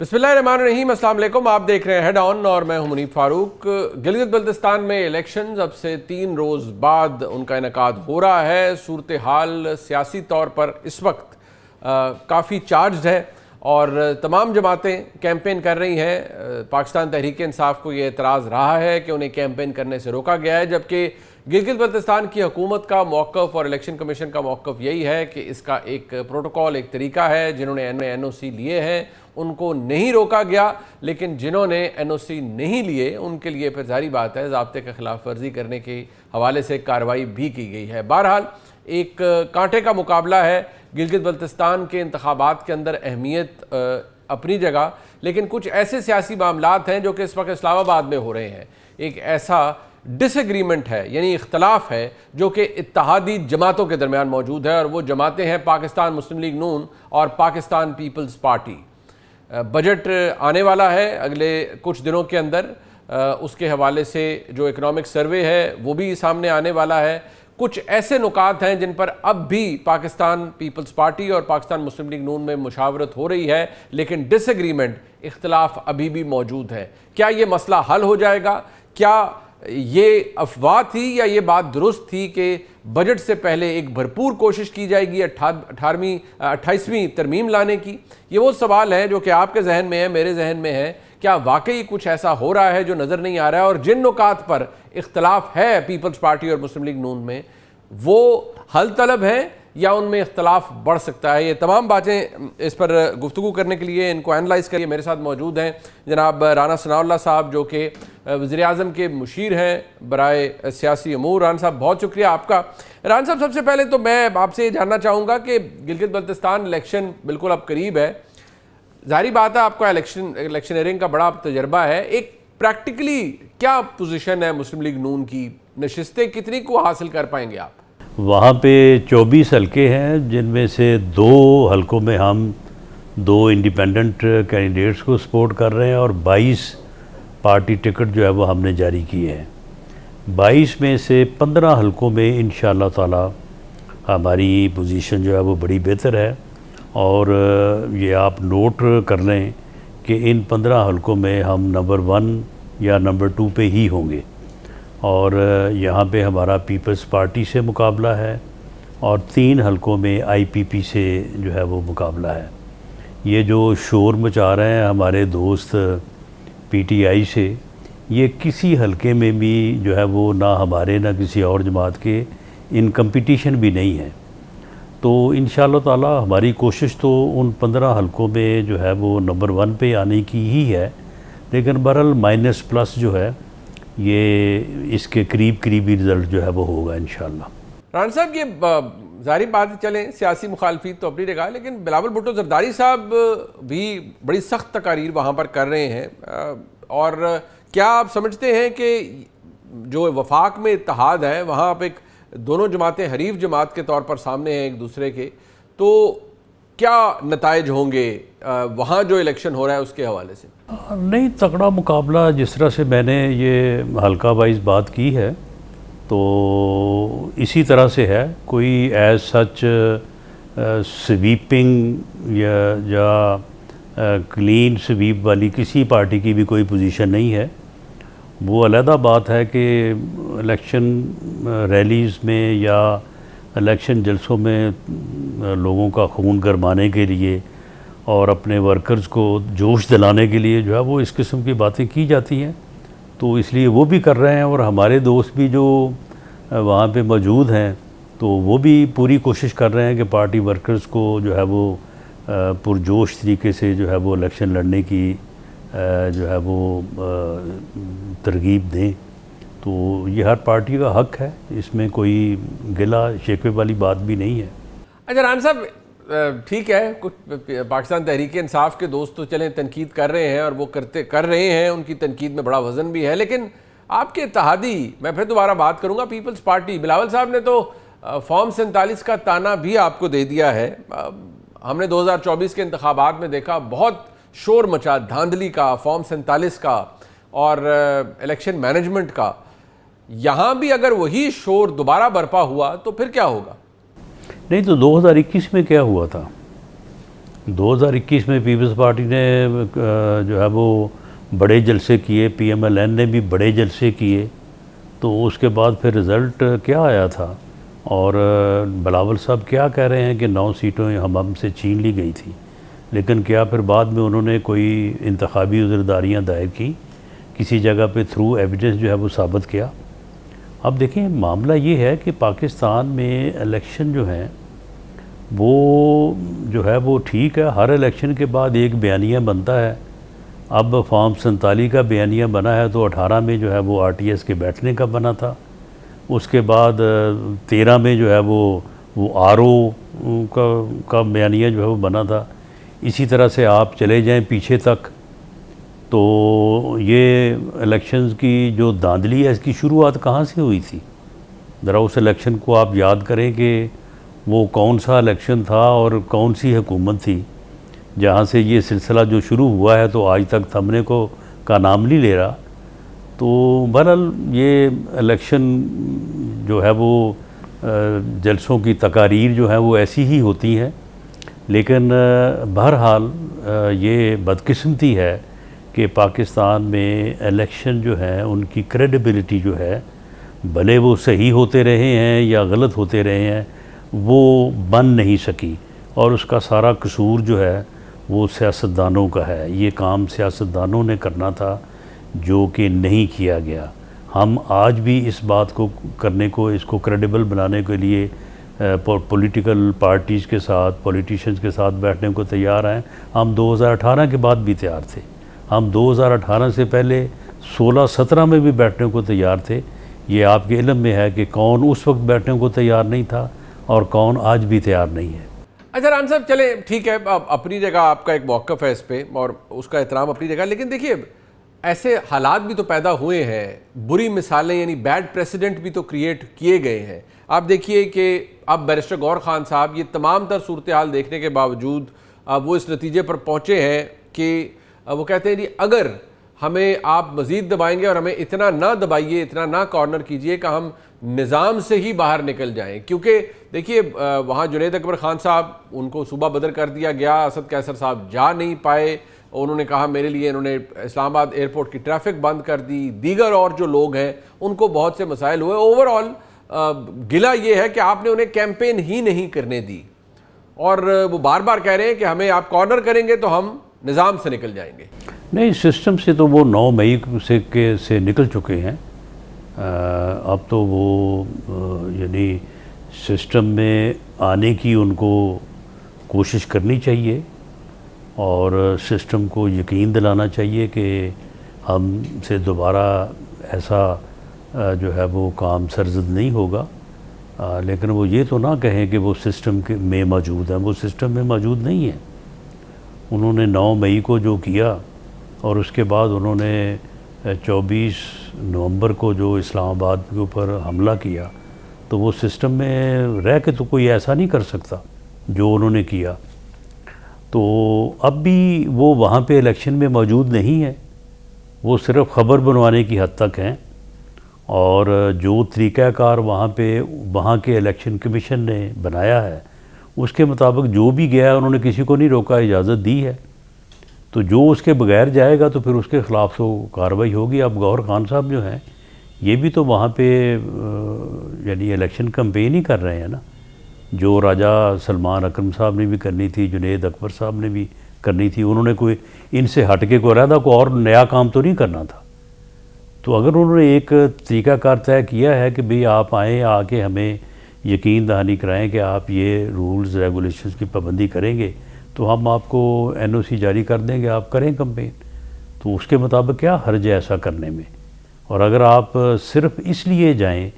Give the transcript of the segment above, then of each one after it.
बिस्मिल्लाहिर्रहमानिर्रहीम, अस्सलाम वालेकुम। आप देख रहे हैं हेड ऑन और मैं हूं मुनीब फारूक। गिलगित बल्तिस्तान में इलेक्शंस अब से 3 रोज़ बाद उनका इनेकाद हो रहा है। सूरत हाल सियासी तौर पर इस वक्त काफ़ी चार्ज्ड है और तमाम जमातें कैंपेन कर रही हैं। पाकिस्तान तहरीक इंसाफ को ये एतराज़ रहा है कि उन्हें कैंपेन करने से रोका गया है, जबकि गिलगित बल्तिस्तान की हुकूमत का मौक़िफ़ और इलेक्शन कमीशन का मौक़िफ़ यही है कि इसका एक प्रोटोकॉल, एक तरीका है। जिन्होंने NOC लिए हैं उनको नहीं रोका गया, लेकिन जिन्होंने NOC नहीं लिए उनके लिए फिर जाहिर बात है ज़ाब्ते की खिलाफ वर्जी करने के हवाले से कार्रवाई भी की गई है। बहरहाल एक कांटे का मुकाबला है। गिलगित बल्तिस्तान के इंतखाबात के अंदर अहमियत अपनी जगह, लेकिन कुछ ऐसे सियासी मामलात हैं जो कि इस वक्त इस्लामाबाद में हो रहे हैं। एक ऐसा डिसएग्रीमेंट है, यानी इख्तलाफ है, जो कि इत्तेहादी जमातों के दरमियान मौजूद है, और वो जमातें हैं पाकिस्तान मुस्लिम लीग नून और पाकिस्तान पीपल्स पार्टी। बजट आने वाला है अगले कुछ दिनों के अंदर, उसके हवाले से जो इकनॉमिक सर्वे है वो भी सामने आने वाला है। कुछ ऐसे नुकात हैं जिन पर अब भी पाकिस्तान पीपल्स पार्टी और पाकिस्तान मुस्लिम लीग नून में मुशावरत हो रही है, लेकिन डिसएग्रीमेंट, इख्तलाफ अभी भी मौजूद है। क्या ये मसला हल हो जाएगा? क्या ये अफवाह थी या ये बात दुरुस्त थी कि बजट से पहले एक भरपूर कोशिश की जाएगी 28वीं तरमीम लाने की? ये वो सवाल है जो कि आपके जहन में है, मेरे जहन में है। क्या वाकई कुछ ऐसा हो रहा है जो नज़र नहीं आ रहा है? और जिन नुकात पर इख्तलाफ है पीपल्स पार्टी और मुस्लिम लीग नून में, वो हल तलब है या उनमें इख्तलाफ बढ़ सकता है? ये तमाम बातें इस पर गुफ्तगू करने के लिए, इनको एनालाइज करिए, मेरे साथ मौजूद हैं जनाब राना सनाउल्लाह साहब, जो कि वज़ीर आज़म के मुशीर हैं बराए सियासी अमूर। राना साहब, बहुत शुक्रिया आपका। राना साहब, सबसे पहले तो मैं आपसे ये जानना चाहूँगा कि गिलगित बल्तिस्तान इलेक्शन बिल्कुल अब करीब है। जाहिर बात है आपका इलेक्शनरिंग का बड़ा तजर्बा है। एक प्रैक्टिकली क्या पोजीशन है मुस्लिम लीग नून की? नशिस्तें कितनी को हासिल कर पाएंगे आप? वहाँ पे 24 हलके हैं, जिनमें से 2 हलकों में हम 2 इंडिपेंडेंट कैंडिडेट्स को सपोर्ट कर रहे हैं और 22 पार्टी टिकट जो है वो हमने जारी किए हैं। 22 में से 15 हलकों में इंशाअल्लाह ताला हमारी पोजीशन जो है वो बड़ी बेहतर है। और ये आप नोट कर लें कि इन 15 हलकों में हम नंबर 1 या नंबर 2 पे ही होंगे। और यहाँ पे हमारा पीपल्स पार्टी से मुकाबला है और 3 हलकों में IPP से जो है वो मुकाबला है। ये जो शोर मचा रहे हैं हमारे दोस्त PTI से, ये किसी हलके में भी जो है वो ना हमारे ना किसी और जमात के इन कंपटीशन भी नहीं है। तो इंशाअल्लाह ताला हमारी कोशिश तो उन 15 हलकों में जो है वो नंबर 1 पे आने की ही है, लेकिन बहरहाल माइनस प्लस जो है ये इसके करीब करीबी रिज़ल्ट जो है वो होगा इंशाअल्लाह। राना साहब, ये जारी बात चलें, सियासी मुखालफी तो अपनी जगह, लेकिन बिलावल भुट्टो जरदारी साहब भी बड़ी सख्त तकारीर वहाँ पर कर रहे हैं। और क्या आप समझते हैं कि जो वफाक में इत्तेहाद है वहाँ आप एक दोनों जमातें हरीफ जमात के तौर पर सामने हैं एक दूसरे के, तो क्या नताइज होंगे वहाँ जो इलेक्शन हो रहा है उसके हवाले से? नहीं, तगड़ा मुकाबला जिस तरह से मैंने ये हल्का वाइज बात की है तो इसी तरह से है। कोई एज सच स्वीपिंग या क्लीन स्वीप वाली किसी पार्टी की भी कोई पोजीशन नहीं है। वो अलहदा बात है कि इलेक्शन रैलीज़ में या इलेक्शन जलसों में लोगों का खून गरमाने के लिए और अपने वर्कर्स को जोश दिलाने के लिए जो है वो इस किस्म की बातें की जाती हैं, तो इसलिए वो भी कर रहे हैं। और हमारे दोस्त भी जो वहाँ पे मौजूद हैं तो वो भी पूरी कोशिश कर रहे हैं कि पार्टी वर्कर्स को जो है वो पुरजोश तरीके से जो है वो इलेक्शन लड़ने की जो है वो तरगीब दें। तो ये हर पार्टी का हक है, इसमें कोई गिला शिकवे वाली बात भी नहीं है। अच्छा राना साहब, ठीक है, कुछ पाकिस्तान तहरीक इंसाफ के दोस्त तो चलें तनकीद कर रहे हैं और वो कर रहे हैं, उनकी तनकीद में बड़ा वजन भी है, लेकिन आपके इत्तेहादी, मैं फिर दोबारा बात करूंगा, पीपल्स पार्टी, बिलावल साहब ने तो फॉर्म 47 का ताना भी आपको दे दिया है। हमने 2024 के इंतखाबात में देखा बहुत शोर मचा, धांधली का, फॉर्म 47 का और इलेक्शन मैनेजमेंट का। यहाँ भी अगर वही शोर दोबारा बर्पा हुआ तो फिर क्या होगा? नहीं तो 2021 में क्या हुआ था? 2021 में पीपल्स पार्टी ने जो है वो बड़े जलसे किए, PMLN ने भी बड़े जलसे किए, तो उसके बाद फिर रिज़ल्ट क्या आया था। और बिलावल साहब क्या कह रहे हैं कि 9 सीटें हमसे छीन ली गई थी, लेकिन क्या फिर बाद में उन्होंने कोई इंतखाबी उज़रदारियाँ दायर की, किसी जगह पे थ्रू एविडेंस जो है वो साबित किया। अब देखिए मामला ये है कि पाकिस्तान में इलेक्शन जो हैं वो जो है वो ठीक है, हर इलेक्शन के बाद एक बयानिया बनता है। अब फॉर्म 47 का बयानिया बना है, तो 18 में जो है वो RTS के बैठने का बना था। उसके बाद 13 में जो है वो RO का बयानिया जो है वो बना था। इसी तरह से आप चले जाएं पीछे तक, तो ये इलेक्शंस की जो धांधली है इसकी शुरुआत कहाँ से हुई थी। ज़रा उस इलेक्शन को आप याद करें कि वो कौन सा इलेक्शन था और कौन सी हुकूमत थी जहाँ से ये सिलसिला जो शुरू हुआ है तो आज तक थमने को का नाम नहीं ले रहा। तो बहरहाल ये इलेक्शन जो है वो जलसों की तकारीर जो है वो ऐसी ही होती हैं, लेकिन बहरहाल ये बदकिस्मती है कि पाकिस्तान में इलेक्शन जो है उनकी क्रेडिबिलिटी जो है, भले वो सही होते रहे हैं या गलत होते रहे हैं, वो बन नहीं सकी। और उसका सारा कसूर जो है वो सियासतदानों का है। ये काम सियासतदानों ने करना था जो कि नहीं किया गया। हम आज भी इस बात को करने को, इसको क्रेडिबल बनाने के लिए पॉलिटिकल पार्टीज़ के साथ, पॉलिटिशियंस के साथ बैठने को तैयार हैं। हम 2018 के बाद भी तैयार थे, हम 2018 से पहले 16-17 में भी बैठने को तैयार थे। ये आपके इल्म में है कि कौन उस वक्त बैठने को तैयार नहीं था और कौन आज भी तैयार नहीं है। अच्छा रान साहब, चले ठीक है, अपनी जगह आपका एक मौक़िफ़ है इस पे और उसका एहतराम अपनी जगह, लेकिन देखिए ऐसे हालात भी तो पैदा हुए हैं, बुरी मिसालें यानी बैड प्रेसिडेंट भी तो क्रिएट किए गए हैं। आप देखिए कि अब बैरिस्टर गौहर खान साहब ये तमाम तर सूरत हाल देखने के बावजूद वो इस नतीजे पर पहुँचे हैं कि वो कहते हैं कि अगर हमें आप मज़ीद दबाएंगे और हमें इतना ना दबाइए, इतना ना कॉर्नर कीजिए कि हम निज़ाम से ही बाहर निकल जाएं। क्योंकि देखिए वहाँ जुनैद अकबर खान साहब, उनको सूबा बदर कर दिया गया, असद कैसर साहब जा नहीं पाए, उन्होंने कहा मेरे लिए, इन्होंने इस्लामाबाद एयरपोर्ट की ट्रैफिक बंद कर दी, दीगर और जो लोग हैं उनको बहुत से मसाइल हुए। ओवरऑल गिला ये है कि आपने उन्हें कैंपेन ही नहीं करने दी और वो बार बार कह रहे हैं कि हमें आप कॉर्नर करेंगे तो हम निज़ाम से निकल जाएंगे। नहीं, सिस्टम से तो वो 9 मई से निकल चुके हैं। अब तो वो यानी सिस्टम में आने की उनको कोशिश करनी चाहिए और सिस्टम को यकीन दिलाना चाहिए कि हमसे दोबारा ऐसा जो है वो काम सरजद नहीं होगा। लेकिन वो ये तो ना कहें कि वो सिस्टम में मौजूद है, वो सिस्टम में मौजूद नहीं है। उन्होंने 9 मई को जो किया और उसके बाद उन्होंने 24 नवंबर को जो इस्लामाबाद के ऊपर हमला किया, तो वो सिस्टम में रह के तो कोई ऐसा नहीं कर सकता जो उन्होंने किया। तो अब भी वो वहाँ पे इलेक्शन में मौजूद नहीं है, वो सिर्फ ख़बर बनवाने की हद तक हैं। और जो तरीक़ाकार वहाँ के इलेक्शन कमीशन ने बनाया है उसके मुताबिक जो भी गया उन्होंने किसी को नहीं रोका, इजाज़त दी है। तो जो उसके बगैर जाएगा तो फिर उसके ख़िलाफ़ तो कार्रवाई होगी। अब गौहर खान साहब जो हैं ये भी तो वहाँ पे यानी इलेक्शन कैंपेन ही कर रहे हैं ना, जो राजा सलमान अकरम साहब ने भी करनी थी, जुनैद अकबर साहब ने भी करनी थी। उन्होंने कोई इनसे हट के कोई रहता कोई और नया काम तो नहीं करना था। तो अगर उन्होंने एक तरीक़ाकार तय किया है कि भाई आप आएँ, आके हमें यकीन दहानी कराएं कि आप ये रूल्स रेगुलेशंस की पाबंदी करेंगे तो हम आपको NOC जारी कर देंगे, आप करें कैंपेन। तो उसके मुताबिक क्या हर्ज है ऐसा करने में। और अगर आप सिर्फ इसलिए जाएं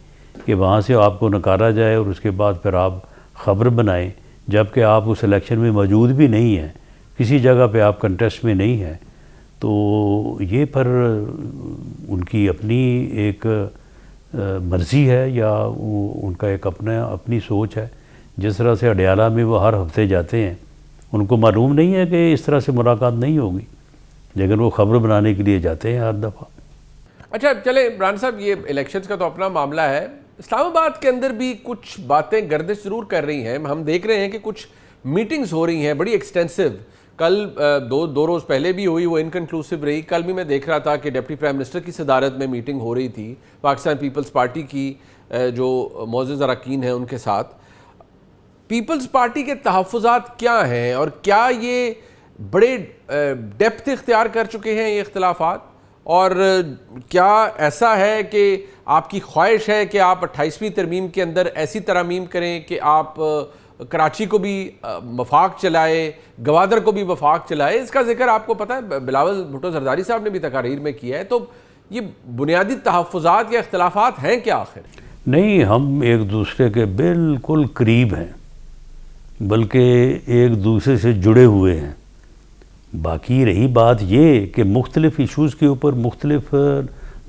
कि वहाँ से आपको नकारा जाए और उसके बाद फिर आप ख़बर बनाएं, जबकि आप उस इलेक्शन में मौजूद भी नहीं हैं, किसी जगह पे आप कंटेस्ट में नहीं हैं, तो ये पर उनकी अपनी एक मर्ज़ी है या उनका एक अपनी सोच है। जिस तरह से अडयाला में वो हर हफ्ते जाते हैं, उनको मालूम नहीं है कि इस तरह से मुलाकात नहीं होगी, लेकिन वो ख़बर बनाने के लिए जाते हैं हर दफ़ा। अच्छा चले इमरान साहब, ये इलेक्शंस का तो अपना मामला है, इस्लामाबाद के अंदर भी कुछ बातें गर्दिश ज़रूर कर रही हैं। हम देख रहे हैं कि कुछ मीटिंग्स हो रही हैं बड़ी एक्सटेंसिव। कल दो रोज़ पहले भी हुई, वो इनकन्क्लूसिव रही। कल भी मैं देख रहा था कि डिप्टी प्राइम मिनिस्टर की सदारत में मीटिंग हो रही थी पाकिस्तान पीपल्स पार्टी की जो मोअज़्ज़ज़ अरकान हैं उनके साथ। पीपल्स पार्टी के तहफ़्फ़ुज़ात क्या हैं और क्या ये बड़े डेप्थ इख्तियार कर चुके हैं ये इख्तिलाफ़ात, और क्या ऐसा है कि आपकी ख्वाहिश है कि आप 28वीं तरमीम के अंदर ऐसी तरमीम करें कि आप कराची को भी वफाक चलाए, गवादर को भी वफाक चलाए? इसका जिक्र आपको पता है बिलावल भुट्टो जरदारी साहब ने भी तकारीर में किया है। तो ये बुनियादी तहफ़्फ़ुज़ात या इख्तिलाफ़ात हैं क्या आखिर? नहीं, हम एक दूसरे के बिल्कुल करीब हैं, बल्कि एक दूसरे से जुड़े हुए हैं। बाकी रही बात ये कि मुख्तलिफ़ इशूज़ के ऊपर मुख्तलिफ़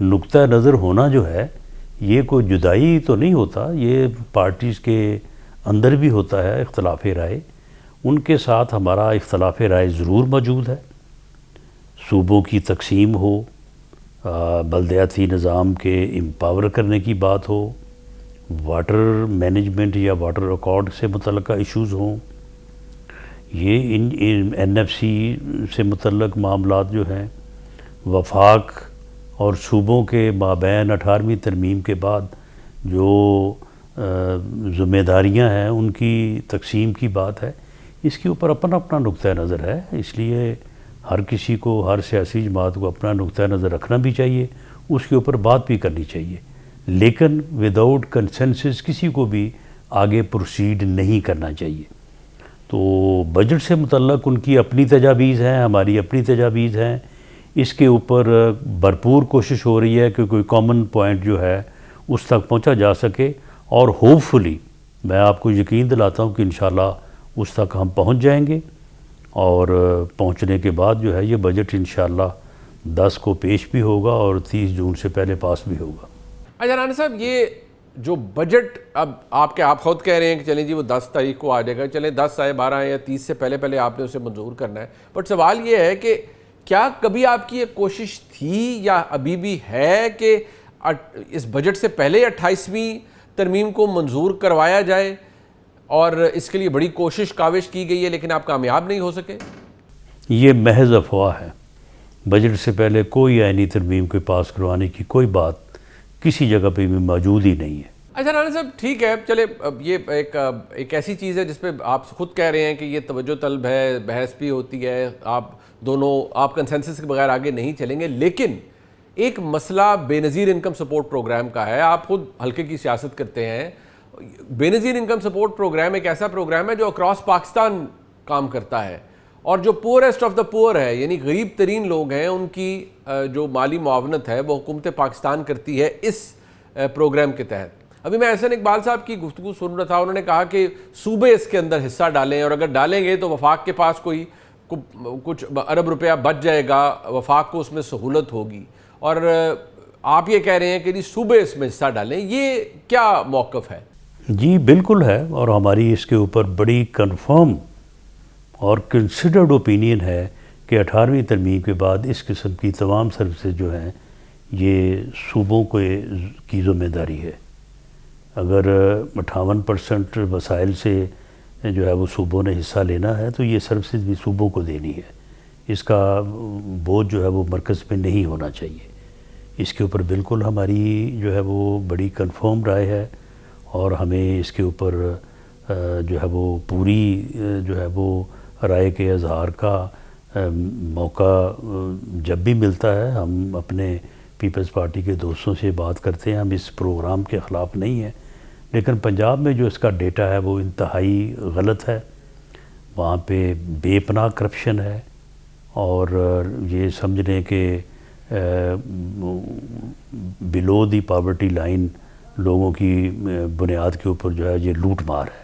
नुक्ता नज़र होना जो है, ये कोई जुदाई तो नहीं होता, ये पार्टीज़ के अंदर भी होता है इख्तलाफ राय। उनके साथ हमारा इख्तलाफ राय ज़रूर मौजूद है। सूबों की तकसीम हो, बल्दियाती निज़ाम के एम्पावर करने की बात हो, वाटर मैनेजमेंट या वाटर रिकॉर्ड से मुतल्लिक़ इशूज़ हों, ये इन NFC से मुतल्लिक़ मामलात जो हैं, वफाक और सूबों के माबैन 18वीं तरमीम के बाद जो ज़िम्मेदारियां हैं उनकी तकसीम की बात है, इसके ऊपर अपना अपना नुक्ता नज़र है। इसलिए हर किसी को, हर सियासी जमात को अपना नुक्ता नज़र रखना भी चाहिए, उसके ऊपर बात भी करनी चाहिए, लेकिन विदाउट कंसेंसस किसी को भी आगे प्रोसीड नहीं करना चाहिए। तो बजट से मुतल्लक़ उनकी अपनी तजावीज़ हैं, हमारी अपनी तजावीज़ हैं। इसके ऊपर भरपूर कोशिश हो रही है कि कोई कॉमन पॉइंट जो है उस तक पहुंचा जा सके, और होपफुली मैं आपको यकीन दिलाता हूं कि इंशाल्लाह उस तक हम पहुंच जाएंगे, और पहुंचने के बाद जो है ये बजट इंशाल्लाह 10 को पेश भी होगा और 30 जून से पहले पास भी होगा। अच्छा राना साहब, ये जो बजट अब आप खुद कह रहे हैं कि चलें जी वो 10 तारीख को आ जाएगा, चलें 10 आए 12 आए या 30 से पहले आपने उसे मंजूर करना है। बट सवाल ये है कि क्या कभी आपकी ये कोशिश थी या अभी भी है कि इस बजट से पहले 28वीं तरमीम को मंजूर करवाया जाए, और इसके लिए बड़ी कोशिश काविश की गई है लेकिन आप कामयाब नहीं हो सके? ये महज अफवाह है। बजट से पहले कोई आईनी तरमीम को पास करवाने की कोई बात किसी जगह पे भी मौजूद ही नहीं है। अच्छा राना साहब, ठीक है, चले अब ये एक ऐसी चीज़ है जिसपे आप खुद कह रहे हैं कि ये तवज्जो तलब है, बहस भी होती है, आप कंसेंसस के बगैर आगे नहीं चलेंगे, लेकिन एक मसला बेनज़ीर इनकम सपोर्ट प्रोग्राम का है। आप खुद हल्के की सियासत करते हैं। बेनज़ीर इनकम सपोर्ट प्रोग्राम एक ऐसा प्रोग्राम है जो अक्रॉस पाकिस्तान काम करता है, और जो पुअरेस्ट ऑफ द पुअर है, यानी गरीब तरीन लोग हैं, उनकी जो माली मुआवनत है वो हुकूमत पाकिस्तान करती है इस प्रोग्राम के तहत। अभी मैं एहसन इकबाल साहब की गुफ्तगू सुन रहा था, उन्होंने कहा कि सूबे इसके अंदर हिस्सा डालें, और अगर डालेंगे तो वफाक के पास कुछ अरब रुपया बच जाएगा, वफाक को उसमें सहूलत होगी, और आप ये कह रहे हैं कि जी सूबे इसमें हिस्सा डालें। ये क्या मौक़िफ़ है? जी बिल्कुल है, और हमारी इसके ऊपर बड़ी कंफर्म और कंसिडर्ड ओपिनियन है कि 18वीं तरमीम के बाद इस किस्म की तमाम सर्विसेज जो हैं ये सूबों की ज़िम्मेदारी है। अगर 58% वसाइल से जो है वो सूबों ने हिस्सा लेना है तो ये सर्विसेज भी सूबों को देनी है। इसका बोझ जो है वो मरकज़ पे नहीं होना चाहिए। इसके ऊपर बिल्कुल हमारी जो है वो बड़ी कंफर्म राय है, और हमें इसके ऊपर जो है वो पूरी जो है वो राय के इजहार का मौका जब भी मिलता है हम अपने पीपल्स पार्टी के दोस्तों से बात करते हैं। हम इस प्रोग्राम के ख़िलाफ़ नहीं हैं, लेकिन पंजाब में जो इसका डेटा है वो इंतहाई गलत है। वहाँ पे बेपनाह करप्शन है, और ये समझ लें कि बिलो दी पावर्टी लाइन लोगों की बुनियाद के ऊपर जो है ये लूट मार है।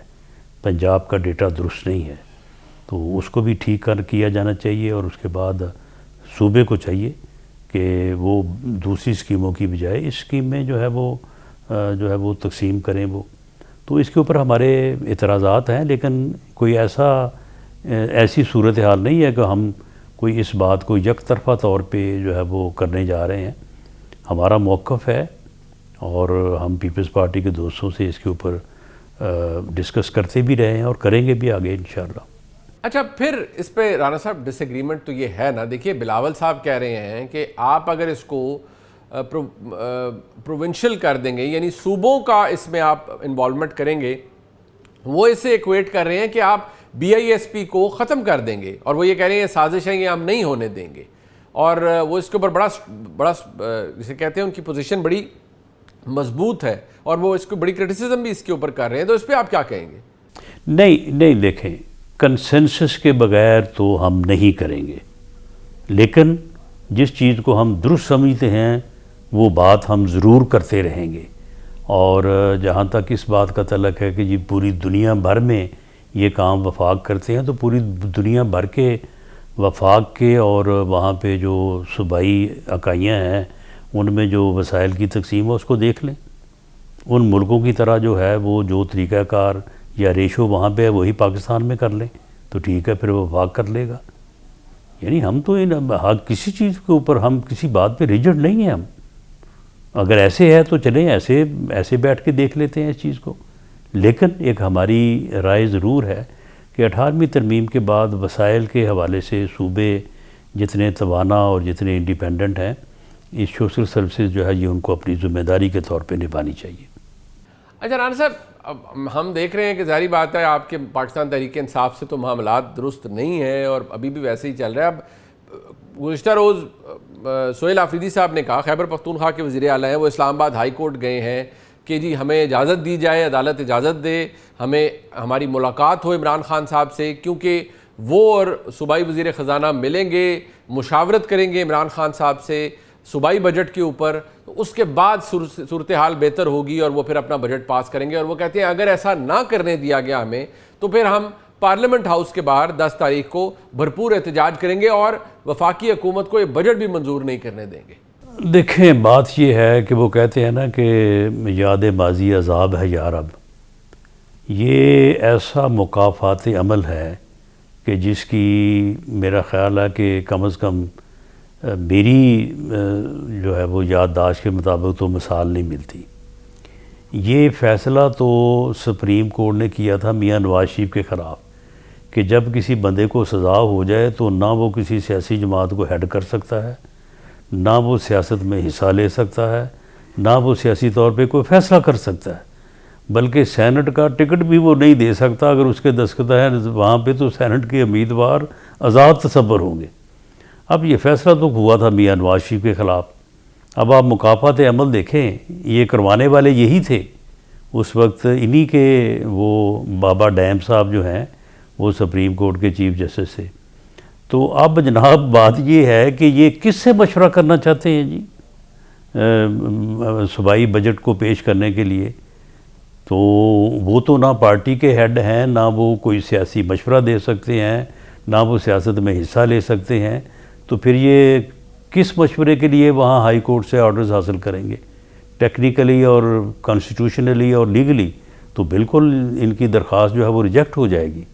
पंजाब का डेटा दुरुस्त नहीं है, तो उसको भी ठीक किया जाना चाहिए, और उसके बाद सूबे को चाहिए कि वो दूसरी स्कीमों की बजाय इस स्कीम में जो है वो तकसीम करें वो। तो इसके ऊपर हमारे एतराज़ात हैं, लेकिन कोई ऐसी सूरत हाल नहीं है कि हम कोई इस बात को यक तरफ़ा तौर पे जो है वो करने जा रहे हैं। हमारा मौक़िफ़ है, और हम पीपल्स पार्टी के दोस्तों से इसके ऊपर डिस्कस करते भी रहे हैं और करेंगे भी आगे इंशाल्लाह। अच्छा, फिर इस पे राना साहब डिसएग्रीमेंट तो ये है ना, देखिए बिलावल साहब कह रहे हैं कि आप अगर इसको प्रोविंशियल कर देंगे, यानी सूबों का इसमें आप इन्वॉल्वमेंट करेंगे, वो इसे इक्वेट कर रहे हैं कि आप BISP को ख़त्म कर देंगे, और वो ये कह रहे हैं साजिश है, ये हम नहीं होने देंगे। और वो इसके ऊपर बड़ा बड़ा जिसे कहते हैं उनकी पोजीशन बड़ी मजबूत है, और वो इसको बड़ी क्रिटिसिज्म भी इसके ऊपर कर रहे हैं, तो इस पर आप क्या कहेंगे? नहीं देखें, कंसेंसस के बगैर तो हम नहीं करेंगे, लेकिन जिस चीज़ को हम दुरुस्त समझते हैं वो बात हम ज़रूर करते रहेंगे। और जहाँ तक इस बात का तल्लक है कि जी पूरी दुनिया भर में ये काम वफाक करते हैं, तो पूरी दुनिया भर के वफाक के और वहाँ पे जो सूबाई इकाइयाँ हैं उनमें जो वसाइल की तकसीम है उसको देख लें। उन मुल्कों की तरह जो है वो जो तरीक़ाकार या रेशो वहाँ पे है वही पाकिस्तान में कर लें तो ठीक है, फिर वफाक कर लेगा। यानी हम तो किसी चीज़ के ऊपर हम किसी बात पे रिजिड नहीं हैं। हम अगर ऐसे है तो चलें, ऐसे बैठ के देख लेते हैं इस चीज़ को। लेकिन एक हमारी राय ज़रूर है कि 18वीं तरमीम के बाद वसाइल के हवाले से सूबे जितने तवाना और जितने इंडिपेंडेंट हैं, इस सोशल सर्विसेज जो है ये उनको अपनी ज़िम्मेदारी के तौर पे निभानी चाहिए। अच्छा राना साहब, अब हम देख रहे हैं कि ज़ाहिर बात है आपके पाकिस्तान तहरीक इंसाफ से तो मामलात दुरुस्त नहीं है और अभी भी वैसे ही चल रहा है। अब गुज़िश्ता रोज़ सोहेल आफरीदी साहब ने कहा, खैबर पख्तूनख्वा के वज़ीर आला हैं, वो इस्लामाबाद हाई कोर्ट गए हैं कि जी हमें इजाज़त दी जाए, अदालत इजाज़त दे, हमें हमारी मुलाकात हो इमरान खान साहब से, क्योंकि वो और सूबाई वज़ीर ख़जाना मिलेंगे, मुशावरत करेंगे इमरान खान साहब से सूबाई बजट के ऊपर, तो उसके बाद सूरत हाल बेहतर होगी और वो फिर अपना बजट पास करेंगे। और वो कहते हैं अगर ऐसा ना करने दिया गया हमें तो फिर हम पार्लियामेंट हाउस के बाहर 10 तारीख को भरपूर एहतजाज करेंगे और वफाकी हुकूमत को ये बजट भी मंजूर नहीं करने देंगे। देखें, बात ये है कि वो कहते हैं ना कि याद माजी अजाब है यार। अब ये ऐसा मुकाफ़ात अमल है कि जिसकी मेरा ख़्याल है कि कम अज़ कम मेरी जो है वो याददाश्त के मुताबिक तो मिसाल नहीं मिलती। ये फ़ैसला तो सुप्रीम कोर्ट ने किया था मियां नवाज शरीफ के ख़िलाफ़ कि जब किसी बंदे को सज़ा हो जाए तो ना वो किसी सियासी जमात को हेड कर सकता है, ना वो सियासत में हिस्सा ले सकता है, ना वो सियासी तौर पे कोई फ़ैसला कर सकता है, बल्कि सेनेट का टिकट भी वो नहीं दे सकता। अगर उसके दस्तखत हैं वहाँ पे तो सेनेट के उम्मीदवार आज़ाद तसव्वुर होंगे। अब ये फ़ैसला तो हुआ था मियां नवाज शरीफ के ख़िलाफ़। अब आप मुकाफ़ात अमल देखें, ये करवाने वाले यही थे उस वक्त, इन्हीं के वो बाबा डैम साहब जो हैं वो सुप्रीम कोर्ट के चीफ जस्टिस थे। तो अब जनाब बात ये है कि ये किससे मशवरा करना चाहते हैं जी सूबाई बजट को पेश करने के लिए? तो वो तो ना पार्टी के हेड हैं, ना वो कोई सियासी मशवरा दे सकते हैं, ना वो सियासत में हिस्सा ले सकते हैं। तो फिर ये किस मशवरे के लिए वहाँ हाई कोर्ट से ऑर्डर्स हासिल करेंगे? टेक्निकली और कॉन्स्टिट्यूशनली और लीगली तो बिल्कुल इनकी दरख्वास्त जो है वो रिजेक्ट हो जाएगी।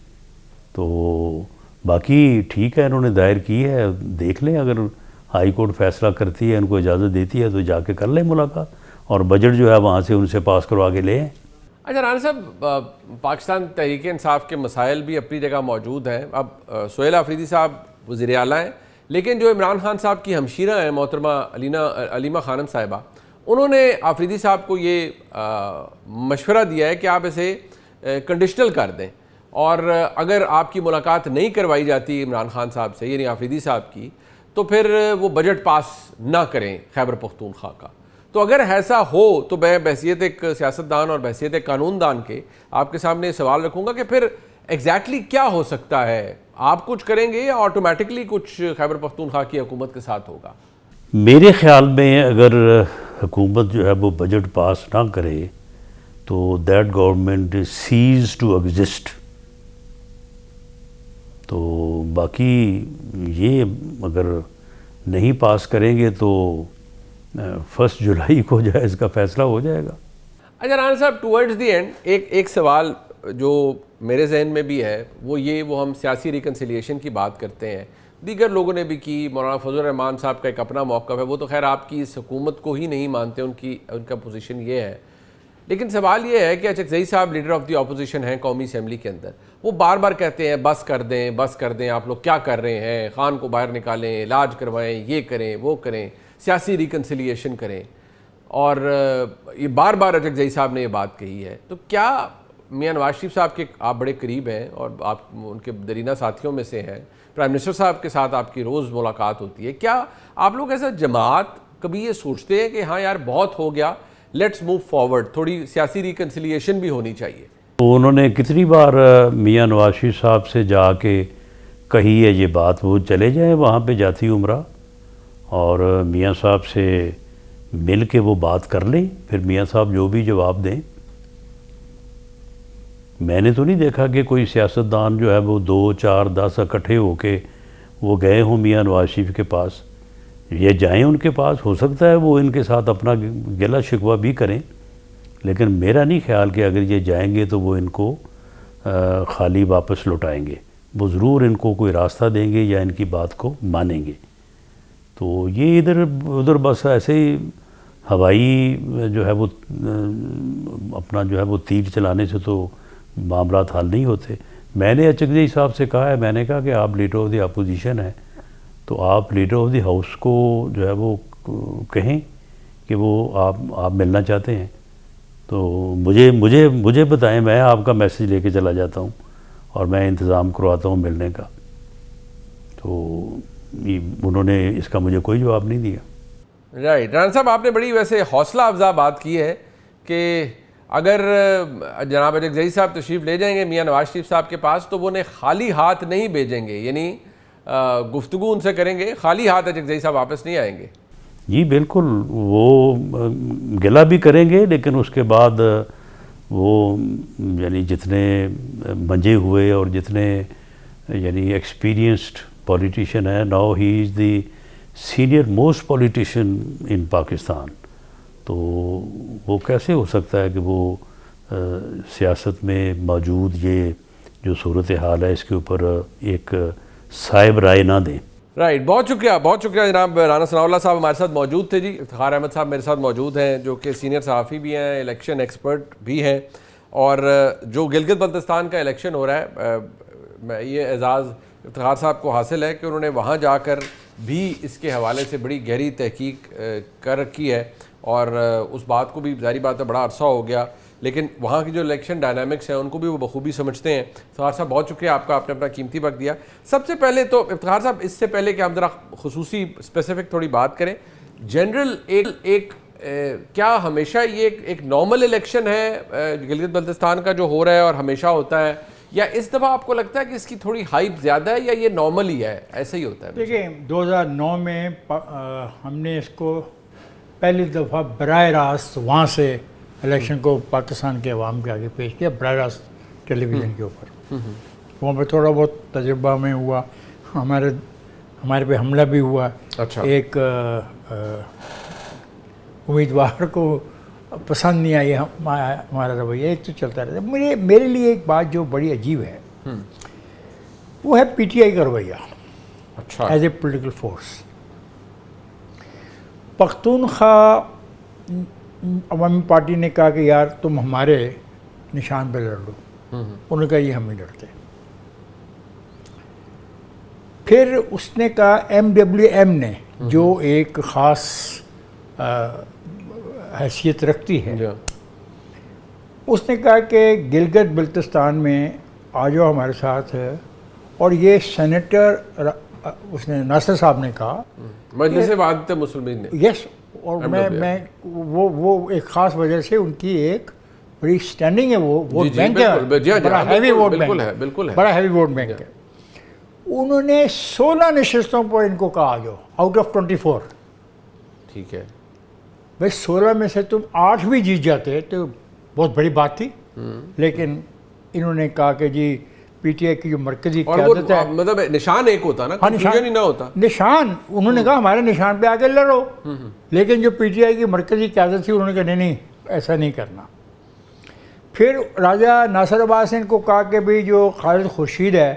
तो बाकी ठीक है, इन्होंने दायर की है, देख लें, अगर हाई कोर्ट फ़ैसला करती है, इनको इजाज़त देती है तो जाके कर लें मुलाकात और बजट जो है वहाँ से उनसे पास करवा के ले आएँ। अच्छा राना साहब, पाकिस्तान तहरीक इंसाफ के मसाइल भी अपनी जगह मौजूद हैं। अब सोहेल आफरीदी साहब वज़ीर आला हैं, लेकिन जो इमरान खान साहब की हमशीरा हैं मोहतरमा अलीमा खानम साहिबा, उन्होंने आफरीदी साहब को ये मशवरा दिया है कि आप इसे कंडीशनल कर दें और अगर आपकी मुलाकात नहीं करवाई जाती इमरान खान साहब से, यानी आफरीदी साहब की, तो फिर वो बजट पास ना करें खैबर पख्तूनख्वा का। तो अगर ऐसा हो तो मैं बहसीत एक सियासतदान और बहसीत एक कानूनदान के आपके सामने सवाल रखूँगा कि फिर एग्जैक्टली क्या हो सकता है? आप कुछ करेंगे या ऑटोमेटिकली कुछ खैबर पख्तूनख्वा की हुकूमत के साथ होगा? मेरे ख्याल में अगर हुकूमत जो है वो बजट पास ना करे तो that government cease to exist. तो बाकी ये अगर नहीं पास करेंगे तो 1 जुलाई को जो है इसका फ़ैसला हो जाएगा। अच्छा राना साहब, टूवर्ड्स दी एंड एक सवाल जो मेरे जहन में भी है वो हम सियासी रिकन्सिलिएशन की बात करते हैं, दीगर लोगों ने भी की, मौलाना फजल रहमान साहब का एक अपना मौक़िफ़ है, वो तो खैर आपकी इस हुकूमत को ही नहीं मानते, उनका पोजीशन ये है। लेकिन सवाल ये है कि अचकज़ई साहब लीडर ऑफ द अपोजिशन हैं कौमी असम्बली के अंदर, वो बार बार कहते हैं बस कर दें, आप लोग क्या कर रहे हैं, खान को बाहर निकालें, इलाज करवाएं, ये करें वो करें, सियासी रिकन्सिलिएशन करें, और ये बार बार अचकज़ई साहब ने ये बात कही है। तो क्या मियां नवाज शरीफ साहब के आप बड़े करीब हैं और आप उनके दरीना साथियों में से हैं, प्राइम मिनिस्टर साहब के साथ आपकी रोज़ मुलाकात होती है, क्या आप लोग ऐसा जमात कभी ये सोचते हैं कि हाँ यार बहुत हो गया, लेट्स मूव फॉरवर्ड, थोड़ी सियासी रिकन्सिलिएशन भी होनी चाहिए? तो उन्होंने कितनी बार मियां नवाज शरीफ साहब से जाके कही है ये बात, वो चले जाएं वहाँ पे जाती उम्रा और मियां साहब से मिल के वो बात कर लें, फिर मियां साहब जो भी जवाब दें। मैंने तो नहीं देखा कि कोई सियासतदान जो है वो 2, 4, 10 इकट्ठे होके वो गए हों मियां नवाज शरीफ के पास, ये जाएं उनके पास। हो सकता है वो इनके साथ अपना गिला शिकवा भी करें, लेकिन मेरा नहीं ख्याल कि अगर ये जाएंगे तो वो इनको खाली वापस लौटाएंगे। वो ज़रूर इनको कोई रास्ता देंगे या इनकी बात को मानेंगे। तो ये इधर उधर बस ऐसे ही हवाई जो है वो अपना जो है वो तीर चलाने से तो मामला हल नहीं होते। मैंने अचकज़ई साहब से कहा है, मैंने कहा कि आप लीडर ऑफ द अपोजिशन हैं, तो आप लीडर ऑफ द हाउस को जो है वो कहें कि वो आप मिलना चाहते हैं, तो मुझे बताएं, मैं आपका मैसेज लेके चला जाता हूँ और मैं इंतज़ाम करवाता हूँ मिलने का। तो उन्होंने इसका मुझे कोई जवाब नहीं दिया। राइट राना साहब, आपने बड़ी वैसे हौसला अफजा बात की है कि अगर जनाब अचकज़ई साहब तशरीफ़ ले जाएंगे मियां नवाज शरीफ साहब के पास तो वो उन्हें खाली हाथ नहीं भेजेंगे, यानी गुफ्तगू उनसे करेंगे, खाली हाथ अचकज़ई साहब वापस नहीं आएंगे। जी बिल्कुल, वो गिला भी करेंगे, लेकिन उसके बाद वो यानी जितने मंजे हुए और जितने यानी एक्सपीरियंस्ड पॉलिटिशियन है, now he is the senior most politician इन पाकिस्तान, तो वो कैसे हो सकता है कि वो सियासत में मौजूद ये जो सूरत हाल है इसके ऊपर एक साहिब राय ना दें। राइट, बहुत शुक्रिया जनाब राना सनाउल्लाह साहब हमारे साथ मौजूद थे जी। इफ्तिखार अहमद साहब मेरे साथ मौजूद हैं जो कि सीनियर सहाफ़ी भी हैं, इलेक्शन एक्सपर्ट भी हैं, और जो गिलगित बल्तिस्तान का इलेक्शन हो रहा है, ये एजाज़ इफ्तिखार साहब को हासिल है कि उन्होंने वहाँ जाकर भी इसके हवाले से बड़ी गहरी तहकीक कर रखी है, और उस बात को भी ज़ाहिर बात है बड़ा अरसा हो गया, लेकिन वहाँ की जो इलेक्शन डायनामिक्स हैं उनको भी वो बखूबी समझते हैं। इफ्तिखार साहब बहुत शुक्रिया आपका, आपने अपना कीमती वक्त दिया। सबसे पहले तो इफ्तिखार साहब, इससे पहले कि हम ज़रा खुसूसी स्पेसिफिक थोड़ी बात करें, जनरल एक क्या हमेशा ये एक नॉर्मल इलेक्शन है गिलगित बल्तिस्तान का जो हो रहा है और हमेशा होता है, या इस दफ़ा आपको लगता है कि इसकी थोड़ी हाइप ज़्यादा है, या ये नॉर्मल ही है, ऐसा ही होता है? देखिए 2009 में हमने इसको पहली दफ़ा बराह रास्त वहाँ से इलेक्शन को पाकिस्तान के अवाम के आगे पेश किया, बराह रास्त टेलीविज़न के ऊपर। वहाँ पे थोड़ा बहुत तजुर्बा में हुआ, हमारे पे हमला भी हुआ। अच्छा। एक उम्मीदवार को पसंद नहीं आई हमारा रवैया, एक तो चलता रहता है। मेरे लिए एक बात जो बड़ी अजीब है वो है पीटीआई का रवैया। अच्छा। As a political force, Pakhtunkhwa Awami Party ने कहा कि यार तुम हमारे निशान पे लड़ लो, उन्होंने कहा ये हम नहीं लड़ते। फिर उसने कहा MWM ने, जो एक ख़ास हैसियत रखती है, उसने कहा कि गिलगित बल्तिस्तान में आ जाओ हमारे साथ है, और ये सेनेटर उसने नासिर साहब ने कहा, मजलिस वाहिदत मुस्लिमीन ने, यस, और मैं वो एक ख़ास वजह से उनकी एक बड़ी स्टैंडिंग है, वो वोट बैंक है, बड़ा हैवी वोट बैंक है, बिल्कुल है, बड़ा हैवी वोट बैंक है। उन्होंने 16 नशस्तों पर इनको कहा आ जाओ, आउट ऑफ 24। ठीक है भाई, 16 में से तुम 8 भी जीत जाते तो बहुत बड़ी बात थी, लेकिन इन्होंने कहा कि जी पीटीआई की जो मरकजी क़यादत है, मतलब निशान एक होता ना, निशान ही ना होता, निशान उन्होंने कहा हमारे निशान पे आके लड़ो, लेकिन जो पीटीआई की मरकजी क़यादत थी उन्होंने कहा नहीं ऐसा नहीं करना। फिर राजा नासिर अब्बास ने इनको कहा कि भाई जो खालिद खुर्शीद है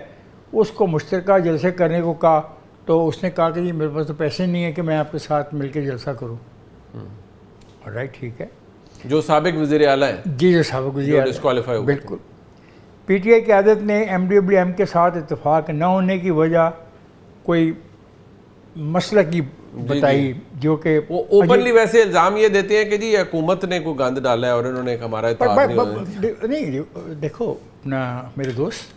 उसको मुश्तरका जलसे करने को कहा, तो उसने कहा कि जी मेरे पास तो पैसे नहीं है कि मैं आपके साथ मिलकर जलसा करूँ। राइट, ठीक है। जो साबिक वज़ीर आला है, जी जो साबिक वज़ीर डिस्क्वालीफाई हो गए। बिल्कुल। पीटीआई की आदत ने MWM के साथ इत्तेफाक न होने की वजह कोई मसला की बताई, जो कि वो ओपनली वैसे इल्ज़ाम ये देते हैं कि जी हुकूमत ने कोई गंद डाला है और इन्होंने हमारा इत्तेफाक नहीं देखो ना मेरे दोस्त,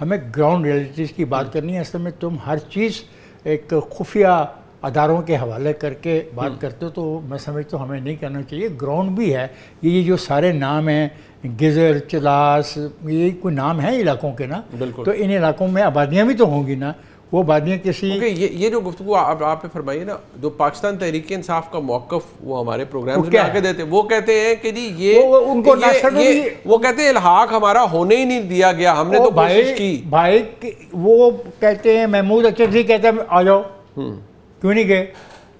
हमें ग्राउंड रियलिटीज़ की बात करनी है। असल में तुम हर चीज़ एक खुफिया अदारों के हवाले करके बात करते हो, तो मैं समझता हूँ हमें नहीं करना चाहिए। ग्राउंड भी है, ये जो सारे नाम हैं, गिजर, चलास, ये कोई नाम है इलाकों के ना, तो इन इलाकों में आबादियाँ भी तो होंगी ना। वो आबादियाँ किसी ये जो गुफ्तगू आप फरमाइए ना, जो पाकिस्तान तहरीक इंसाफ का मौक़िफ़ वो हमारे प्रोग्राम में आके देते हैं, वो कहते हैं कि जी ये उनको वो कहते हैं इल्हाक हमारा होने ही नहीं दिया गया, हमने तो कोशिश की। भाई वो कहते हैं, महमूद अचरजी कहता है आ जाओ, क्यों नहीं गए?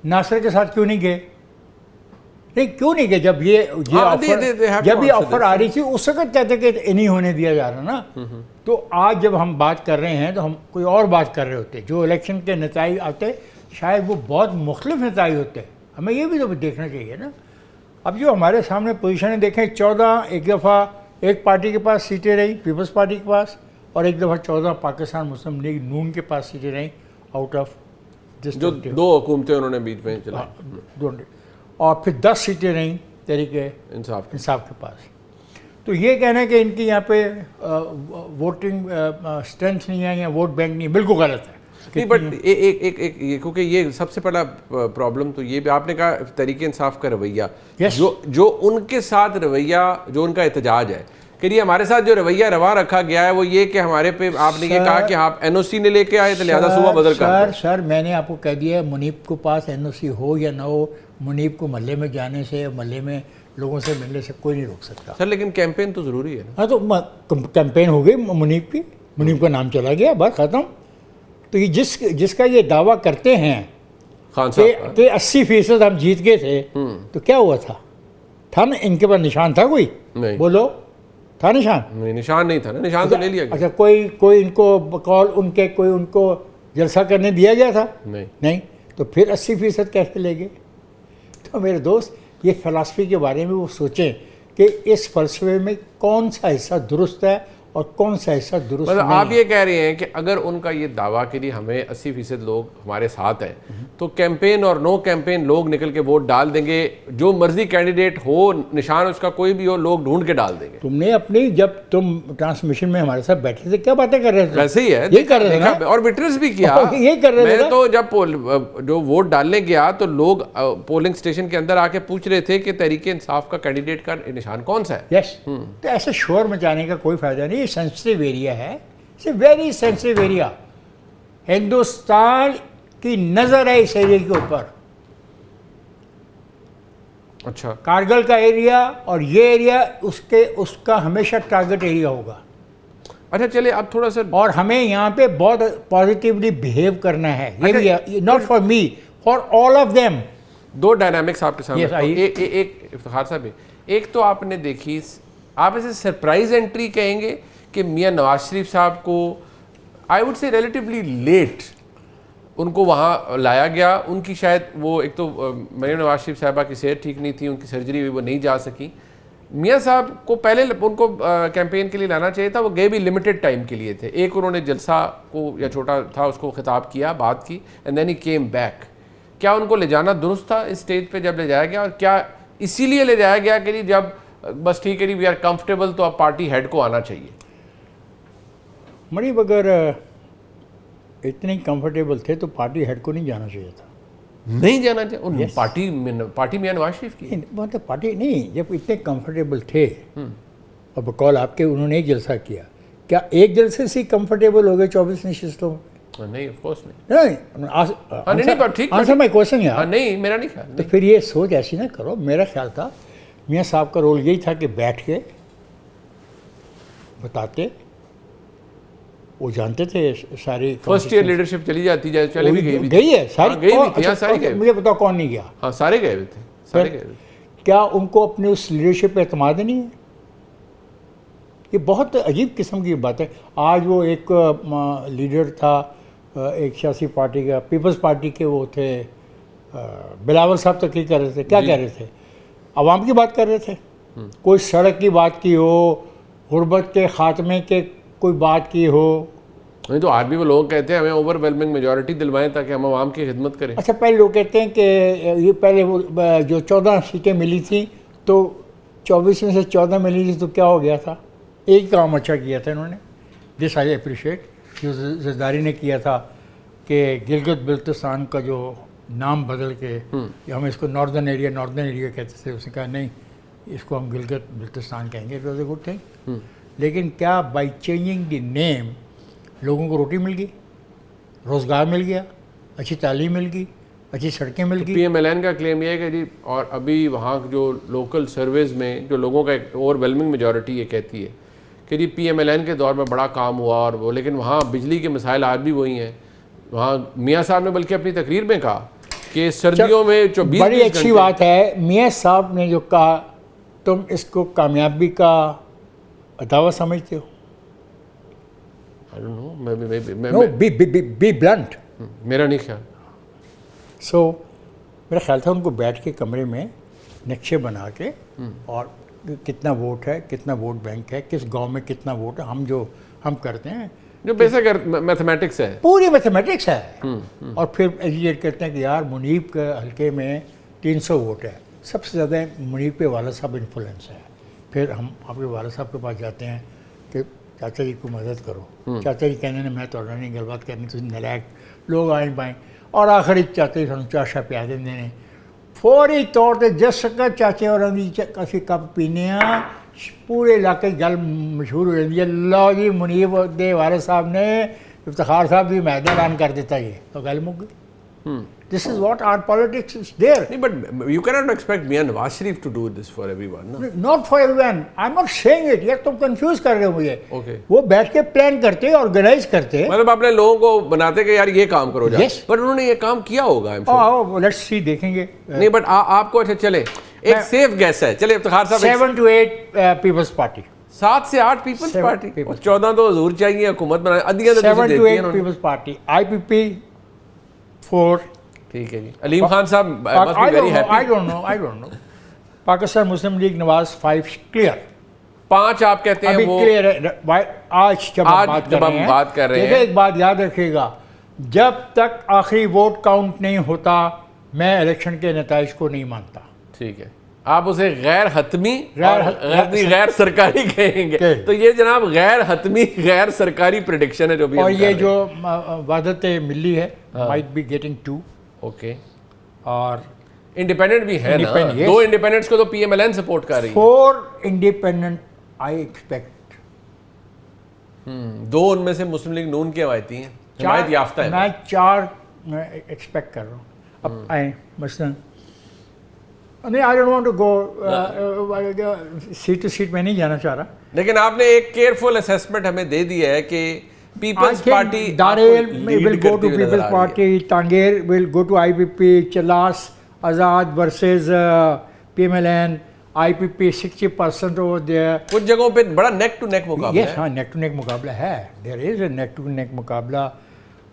नासिर के साथ क्यों नहीं गए? नहीं क्यों नहीं गए? जब ये ऑफर आ रही थी उस वक्त कहते कि नहीं होने दिया जा रहा ना। तो आज जब हम बात कर रहे हैं तो हम कोई और बात कर रहे होते, जो इलेक्शन के नतीजे आते शायद वो बहुत मुख्तलिफ नतीजे होते। हमें ये भी तो देखना चाहिए ना। अब जो हमारे सामने पोजीशनें देखें, 14 एक दफ़ा एक पार्टी के पास सीटें रही, पीपल्स पार्टी के पास, और एक दफ़ा 14 पाकिस्तान मुस्लिम लीग नून के पास सीटें रहीं आउट ऑफ जो 2 हुकूमतें उन्होंने बीच में चलाई, और फिर 10 सीटें रहीं तहरीक इंसाफ के पास। तो ये कहना है कि इनकी यहाँ पे वोटिंग स्ट्रेंथ नहीं है या वोट बैंक नहीं, बिल्कुल गलत है। नहीं, बट क्योंकि ये सबसे बड़ा प्रॉब्लम तो ये भी आपने कहा तहरीक इंसाफ का रवैया, जो उनके साथ रवैया, जो उनका एहतजाज है कि ये हमारे साथ जो रवैया रवा रखा गया है वो ये कि हमारे पे आपने ये कहा कि आप NOC ने लेके आए तो लिहाजा सुबह बदल कर। सर मैंने आपको कह दिया, मुनीब के पास NOC हो या ना हो, मुनीब को महल्ले में जाने से, महल्ले में लोगों से मिलने से कोई नहीं रोक सकता। सर लेकिन कैंपेन तो ज़रूरी है ना। हाँ तो कैंपेन हो गई मुनीब की, मुनीब का नाम चला गया, बस ख़त्म। तो ये जिसका ये दावा करते हैं खान साहब कि 80% हम जीत गए थे, तो क्या हुआ था ना, इनके पास निशान था कोई? नहीं। बोलो, था निशान? नहीं, निशान नहीं था ना, निशान तो ले लिया गया। अच्छा, कोई इनको बकौल उनके कोई उनको जलसा करने दिया गया था? नहीं। तो फिर 80% कैसे ले गए? तो मेरे दोस्त ये फ़लसफ़ी के बारे में वो सोचें कि इस फ़लसफ़े में कौन सा हिस्सा दुरुस्त है और कौन सा हिस्सा दुरुस्त मतलब नहीं। आप ये कह रहे हैं कि अगर उनका ये दावा के लिए हमें 80% लोग हमारे साथ हैं, तो कैंपेन और नो कैंपेन लोग निकल के वोट डाल देंगे, जो मर्जी कैंडिडेट हो, निशान उसका कोई भी हो, लोग ढूंढ के डाल देंगे। तुमने अपनी, जब तुम ट्रांसमिशन में हमारे साथ बैठे थे, क्या बातें कर रहे थे? वैसे ही है, ये कर रहे थे और विटनेस भी किया। ये कर रहे थे। मैं तो जब जो वोट डालने गया तो लोग पोलिंग स्टेशन के अंदर आके पूछ रहे थे कि तहरीक इंसाफ का कैंडिडेट का निशान कौन सा है। यस। तो ऐसे शोर मचाने का कोई फायदा नहीं, सेंसिटिव एरिया है, it's a very sensitive area. Hindustan की नजर है इस एरिया के ऊपर। अच्छा, कारगिल का एरिया और ये एरिया उसका हमेशा टारगेट एरिया होगा। अच्छा चलिए अब थोड़ा सा, और हमें यहाँ पे बहुत पॉजिटिवली बिहेव करना है। ये भी not for me, for all of them. 2 dynamics आपके सामने। yes, एक इफ्तिखार साहब, एक तो आपने देखी, आप इसे सरप्राइज एंट्री कहेंगे कि मियां नवाज शरीफ साहब को I would say relatively late उनको वहाँ लाया गया। उनकी शायद वो, एक तो मियां नवाज शरीफ साहबा की सेहत ठीक नहीं थी, उनकी सर्जरी हुई, वो नहीं जा सकी। मियां साहब को पहले उनको कैंपेन के लिए लाना चाहिए था, वो गए भी लिमिटेड टाइम के लिए थे। एक उन्होंने जलसा को, या छोटा था उसको खिताब किया, बात की, and then he came back. क्या उनको ले जाना दुरुस्त था इस स्टेज पे जब ले जाया गया, और क्या इसीलिए ले जाया गया कि जब बस ठीक है वी आर कंफर्टेबल तो अब पार्टी हेड को आना चाहिए? मरीब अगर इतने कंफर्टेबल थे तो पार्टी हेड को नहीं जाना चाहिए था। नहीं जाना चाहिए। yes. पार्टी मियां नवाज शरीफ की मतलब पार्टी नहीं, जब इतने कंफर्टेबल थे और बकौल आपके उन्होंने एक जलसा किया, क्या एक जलसे से कंफर्टेबल हो गए 24 नशिस्तों में? नहीं, ऑफ कोर्स नहीं। ठीक आंसर माय क्वेश्चन यार। नहीं, मेरा नहीं ख्याल। तो फिर ये सोच ऐसी ना करो। मेरा ख्याल था मियां साहब का रोल यही था कि बैठ के बताते, वो जानते थे सारी फर्स्ट ईयर लीडरशिप चली जाती जाए, चली भी गई है सारी, गई भी थी। सारी गए। मुझे बताओ कौन नहीं गया? हाँ, सारे गए थे, सारे गए थे। क्या उनको अपने उस लीडरशिप पे एतमाद नहीं है? ये बहुत अजीब किस्म की बात है। आज वो एक लीडर था एक सियासी पार्टी का, पीपल्स पार्टी के, वो थे बिलावल साहब तकरीर कर रहे थे, क्या कह रहे थे आवाम की बात कर रहे थे, कोई सड़क की बात की हो, गुर्बत के ख़ात्मे के कोई बात की हो। नहीं तो आज भी वो लोग कहते हैं हमें ओवरवेलमिंग मेजॉरिटी दिलवाएं ताकि हम आवाम की खिदमत करें। अच्छा, पहले लोग कहते हैं कि ये पहले वो जो 14 सीटें मिली थी तो 24 में से 14 मिली थी तो क्या हो गया था? एक काम अच्छा किया था इन्होंने, दिस आई अप्रिशिएट, जो जरदारी ने किया था कि गिलगित बल्तिस्तान का जो नाम बदल के हम इसको नॉर्दर्न एरिया कहते थे, उसने कहा नहीं इसको हम गिलगित बल्तिस्तान कहेंगे, it was a good thing. लेकिन क्या बाई चेंजिंग द नेम लोगों को रोटी मिल गई, रोज़गार मिल गया, अच्छी तालीम मिल गई, अच्छी सड़कें मिल गई? PMLN का क्लेम ये है कि जी, और अभी वहाँ जो लोकल सर्वेज में जो लोगों का एक ओवरवेलमिंग मेजॉरिटी ये कहती है कि जी PMLN के दौर में बड़ा काम हुआ और वो, लेकिन वहाँ बिजली के मसाइल आज भी वही हैं। वहाँ मियाँ साहब ने बल्कि अपनी तकरीर में कहा कि सर्दियों में जो 20 बड़ी अच्छी बात है मियाँ साहब ने जो कहा, तुम इसको कामयाबी का दावा समझते हो? I don't know, No, be blunt. मेरा नहीं ख्याल। So, मेरा ख्याल था उनको बैठ के कमरे में नक्शे बना के और कितना वोट है, कितना वोट बैंक है, किस गांव में कितना वोट है, हम करते हैं जो बेसिक मैथमेटिक्स है, पूरी मैथमेटिक्स है। और फिर एजुकेट करते हैं कि यार मुनीब के हल्के में 300 वोट है, सबसे ज़्यादा मुनीब पे वाला साहब इन्फ्लुएंस है। फिर हम आपके वाला साहब के पास जाते हैं कि चाचा जी को मदद करो। चाचा जी कहने ने मैं तो नहीं गलबात करनी, तुम नलायक लोग आए पाए, और आखिरी चाचा जी सानू चाशा पिया देंगे ने फौरी तौर पर जस सका चाचे और असी कप पीने पूरे इलाके की गल मशहूर हो जाती है, लो जी मुनीब दे वाले साहब ने इफ्तिखार साहब भी मैदा ऐलान कर दिता, ये तो गल मुक गई। This is what our politics is there. नहीं, but you cannot expect Mian Nawaz Sharif to do this for everyone, ना? Not for everyone. I'm not saying it. यार तुम कंफ्यूज कर रहे हो मुझे। Okay. वो बैठ के प्लान करते, ऑर्गेनाइज करते। मतलब अपने लोगों को बनाते कि यार ये काम करो जा। Yes. बट उन्होंने ये काम किया होगा, I'm sure. लेट्स सी, देखेंगे। नहीं, बट आपको अच्छा चले एक सेफ गैस है, चले इफ्तिखार साहब 7 to 8 पीपल्स पार्टी, 7 से 8 पीपल्स पार्टी, People's 14 तो हजूर चाहिए हुकूमत बनाए, अदियां तो 7 देती to हैं 8 उन्होंने। पीपल्स पार्टी, IPP 4। ठीक है जी। अलीम खान साहब must be very happy। I don't know. Pakistan Muslim league Nawaz 5 clear. 5 आप कहते हैं अभी वो क्लियर है आज जब हम बात कर रहे हैं। देखिए एक बात याद रखिएगा, जब तक आखिरी वोट काउंट नहीं होता मैं इलेक्शन के नताइज को नहीं मानता। ठीक है, आप उसे गैर हतमी गैर सरकारी कहेंगे, तो ये जनाब गैर हतमी गैर सरकारी प्रेडिक्शन है जो भी। और ये जो वादत मिली है माइट बी गेटिंग 2। ओके, और इंडिपेंडेंट भी है ना, 2 इंडिपेंडेंट्स को तो PMLN सपोर्ट कर रही है। 4 इंडिपेंडेंट आई एक्सपेक्ट। 2 उनमें से मुस्लिम लीग नून की हमायती हैं, हिमायत याफ्ता है। मैं 4 एक्सपेक्ट कर रहा हूँ। अब आए मसलन, नहीं I don't want to go seat to seat, मैं नहीं जाना चाह रहा, लेकिन आपने एक केयरफुल असेसमेंट हमें दे दिया है कि People's Party Darel will go to People's Party, Tangir will go to IPP, Chilas आज़ाद versus PMLN, IPP 60% over there. कुछ जगहों पे बड़ा नेक टू नेक मुकाबला है। हाँ, नेक टू नेक मुकाबला है, there is a neck to neck मुकाबला।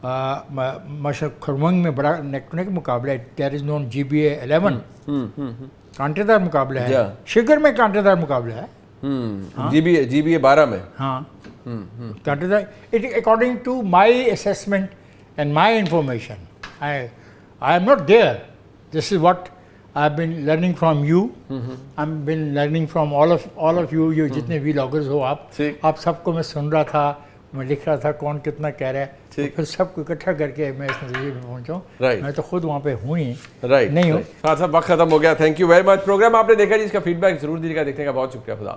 मशरक खरवंग में बड़ा नेक टू नेक मुकाबला है, देयर इज नोन GBA 11 कांटेदार मुकाबला है, शिगर में कांटेदार मुकाबला है, GBA 12 में। हाँ कांटेदार। It according to my assessment and my information, I am not there, this is what I have been learning from you, I have been learning from all of you, जितने व्लॉगर्स हो आप सबको मैं सुन रहा था, मैं लिख रहा था कौन कितना कह रहा है, तो फिर सबको इकट्ठा करके मैं इस नतीजे में पहुंचा। मैं तो खुद वहाँ पे हूँ ही नहीं हूँ। साहब वक्त खत्म हो गया, thank you very much. Programme आपने देखा जी, इसका फीडबैक जरूर दीजिएगा, देखने का बहुत शुक्रिया। खुदा।